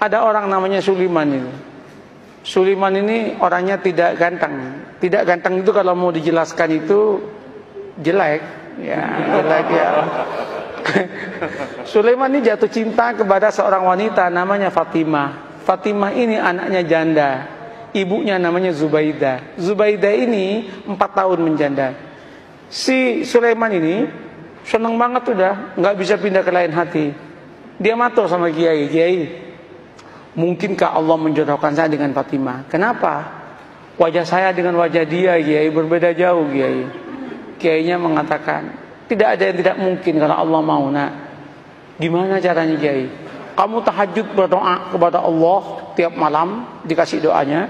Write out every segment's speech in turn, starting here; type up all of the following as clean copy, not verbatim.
Ada orang namanya Sulaiman ini. Sulaiman ini orangnya tidak ganteng. Tidak ganteng itu kalau mau dijelaskan itu jelek, ya jelek ya. Sulaiman ini jatuh cinta kepada seorang wanita namanya Fatimah. Fatimah ini anaknya janda. Ibunya namanya Zubaidah. Zubaidah ini 4 tahun menjanda. Si Sulaiman ini seneng banget udah, nggak bisa pindah ke lain hati. Dia matur sama Kiai, Kiai, mungkinkah Allah menjodohkan saya dengan Fatimah? Kenapa? Wajah saya dengan wajah dia, Kiai, berbeda jauh, Kiai. Kiainya mengatakan, tidak ada yang tidak mungkin kalau Allah mau, nak. Gimana caranya, Kiai? Kamu tahajud berdoa kepada Allah tiap malam, dikasih doanya.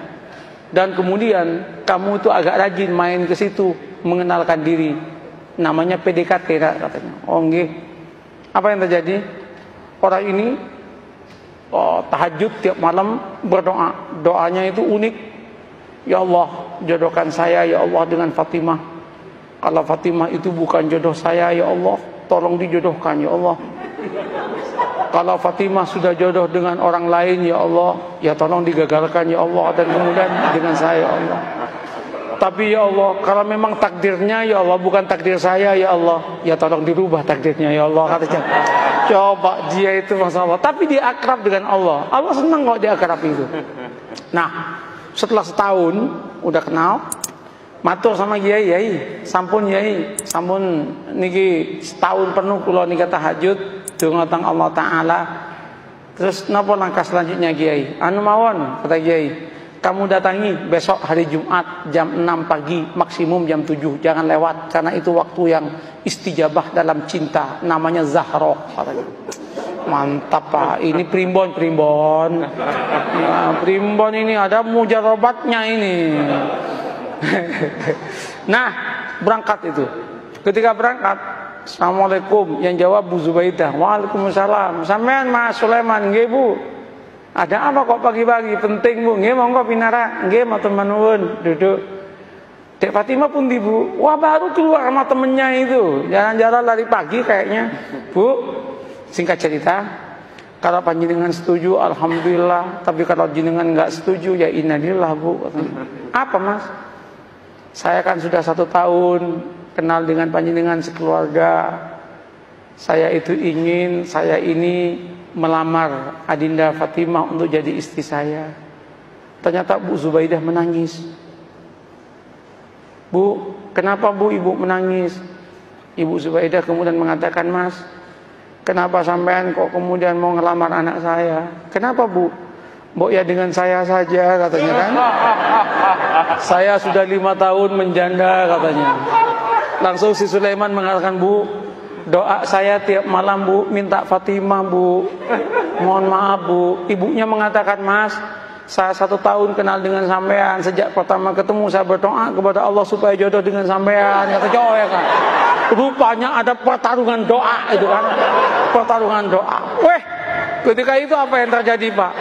Dan kemudian kamu itu agak rajin main ke situ, mengenalkan diri. Namanya PDKT, katanya. Oh, nggih. Apa yang terjadi? Orang ini tahajud tiap malam berdoa. Doanya itu unik. Ya Allah, jodohkan saya ya Allah dengan Fatimah. Kalau Fatimah itu bukan jodoh saya ya Allah, tolong dijodohkan ya Allah. Kalau Fatimah sudah jodoh dengan orang lain ya Allah, ya tolong digagalkan ya Allah, dan kemudian dengan saya ya Allah. Tapi ya Allah, kalau memang takdirnya ya Allah bukan takdir saya ya Allah, ya tolong dirubah takdirnya ya Allah, katanya. Coba dia itu Masya Allah, tapi dia akrab dengan Allah. Allah senang kok dia akrab itu. Nah, setelah setahun udah kenal, matur sama Kiai, Kiai, sampun Kiai, sampun niki setahun penuh kula nika tahajud donga teng Allah Taala. Terus napa langkah selanjutnya Kiai? Anu mawon, kata Kiai, kamu datangi besok hari Jumat jam 6 pagi, maksimum jam 7, jangan lewat karena itu waktu yang istijabah dalam cinta, namanya Zahroh, katanya. Mantap Pak, ini primbon. Nah, primbon ini ada mujarobatnya ini. Nah, berangkat itu. Ketika berangkat, Assalamualaikum, yang jawab Bu Zubaidah. Waalaikumsalam. Sampean Mas Sulaiman, nggih Bu. Ada apa kok pagi-pagi? Penting Bu. Nggih monggo pinara. Nggih matur nuwun, duduk. Dek Fatimah pun di Bu. Wah, baru keluar sama temennya itu. Jalan-jalan lari pagi kayaknya. Bu, singkat cerita, kalau panjenengan setuju alhamdulillah, tapi kalau jenengan nggak setuju ya innalillah Bu. Apa Mas? Saya kan sudah 1 tahun kenal dengan panjenengan sekeluarga. Saya itu ingin saya ini melamar Adinda Fatimah untuk jadi istri saya. Ternyata Bu Zubaidah menangis. Bu, kenapa Bu Ibu menangis? Ibu Zubaidah kemudian mengatakan, Mas, kenapa sampean kok kemudian mau ngelamar anak saya? Kenapa Bu? Mbok ya dengan saya saja, katanya kan. Saya sudah 5 tahun menjanda, katanya. Langsung si Sulaiman mengatakan, Bu, doa saya tiap malam Bu, minta Fatimah Bu. Mohon maaf Bu. Ibunya mengatakan, Mas, saya 1 tahun kenal dengan sampean. Sejak pertama ketemu saya berdoa kepada Allah supaya jodoh dengan sampean. Kata jauh ya kan. Rupanya ada pertarungan doa itu kan. Pertarungan doa. Weh, ketika itu apa yang terjadi Pak?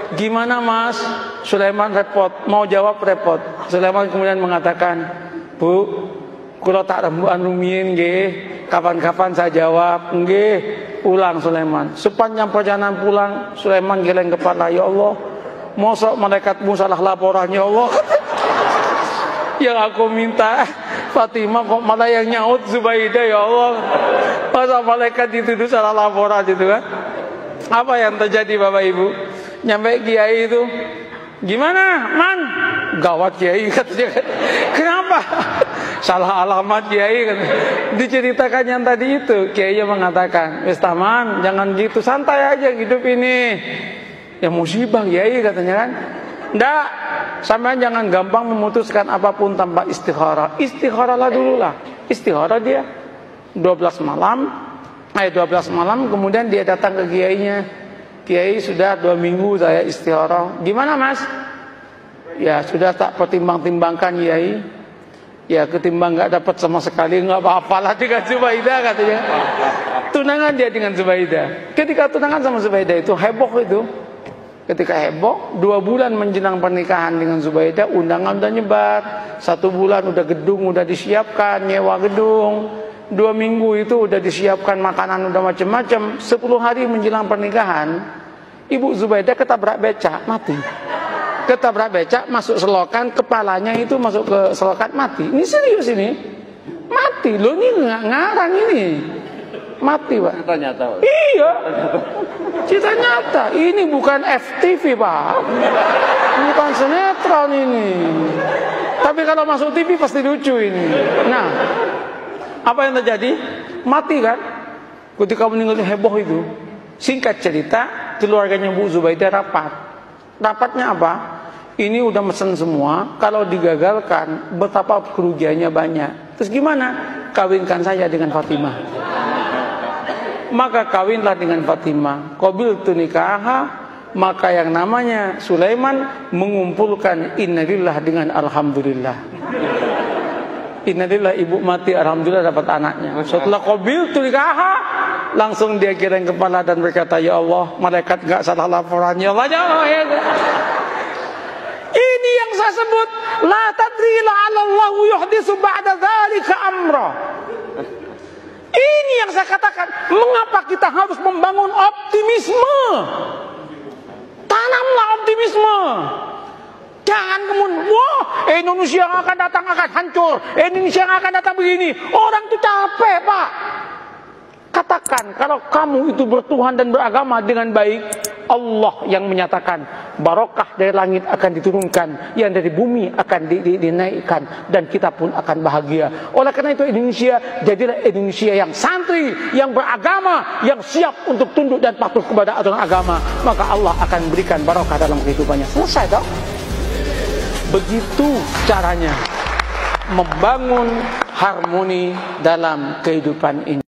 Gimana Mas? Sulaiman repot, mau jawab repot. Sulaiman kemudian mengatakan, Bu, kula tak rembukan rumiyin nggih, kapan-kapan saya jawab nggih. Ulang Sulaiman. Sepanjang perjalanan pulang, Sulaiman geleng kepala, ya Allah, mosok malaikatmu salah laporan ya Allah. Yang aku minta Fatimah kok malah yang nyaut Zubaidah ya Allah. Masa malaikat dituduh salah laporan gitu kan? Apa yang terjadi Bapak Ibu? Nyampe Kiai itu, gimana Man? Gawat Kiai katanya. Kenapa? Salah alamat Kiai katanya. Diceritakan yang tadi itu, Kiai mengatakan, wis taman, jangan gitu, santai aja hidup ini. Ya musibah Kiai katanya kan. Nggak, sampean jangan gampang memutuskan apapun tanpa istikharah. Istikharahlah dulu lah. Istikharah dia 12 malam kemudian dia datang ke kiainya. Kiai, sudah 2 minggu saya istikharah. Gimana Mas? Ya sudah tak pertimbang-timbangkan Kiai. Ya ketimbang nggak dapat sama sekali, nggak apa-apalah dengan Zubaidah katanya. Tunangan dia dengan Zubaidah. Ketika tunangan sama Zubaidah itu heboh itu. Ketika heboh, 2 bulan menjelang pernikahan dengan Zubaidah, undangan udah nyebar. 1 bulan udah gedung udah disiapkan, nyewa gedung. 2 minggu itu udah disiapkan makanan udah macam-macam. 10 hari menjelang pernikahan, Ibu Zubaidah ketabrak becak, mati. Ketabrak becak, masuk selokan, kepalanya itu masuk ke selokan, mati. Ini serius ini. Mati, loh ini nggak ngarang ini. Mati, Pak. Cerita nyata, Pak. Iya. Cerita nyata. Ini bukan FTV, Pak. Bukan sinetron ini. Tapi kalau masuk TV pasti lucu ini. Nah, apa yang terjadi? Mati kan? Ketika meninggal heboh itu. Singkat cerita, keluarganya Bu Zubaidah rapat. Rapatnya apa? Ini udah mesen semua. Kalau digagalkan, betapa kerugiannya banyak. Terus gimana? Kawinkan saya dengan Fatimah. Maka kawinlah dengan Fatimah. Qabiltu nikaha. Maka yang namanya Sulaiman mengumpulkan innalillah dengan alhamdulillah. Innalillah, ibu mati, alhamdulillah dapat anaknya. Setelah qabiltu nikaha, langsung dia giring kepala dan berkata, ya Allah, malaikat gak salah laporan. Ya Allah, ya Allah, ya Allah. Ini yang saya sebut, la tadri la'alallahu yuhdisu ba'da dzalika amra. Ini yang saya katakan, mengapa kita harus membangun optimisme? Tanamlah optimisme. Jangan kemudian, wah, Indonesia yang akan datang akan hancur, Indonesia yang akan datang begini. Orang itu capek, Pak. Katakan, kalau kamu itu bertuhan dan beragama dengan baik, Allah yang menyatakan barokah dari langit akan diturunkan, yang dari bumi akan dinaikkan, dan kita pun akan bahagia. Oleh karena itu Indonesia, jadilah Indonesia yang santri, yang beragama, yang siap untuk tunduk dan patuh kepada aturan agama. Maka Allah akan berikan barokah dalam kehidupannya. Selesai dong. Begitu caranya membangun harmoni dalam kehidupan ini.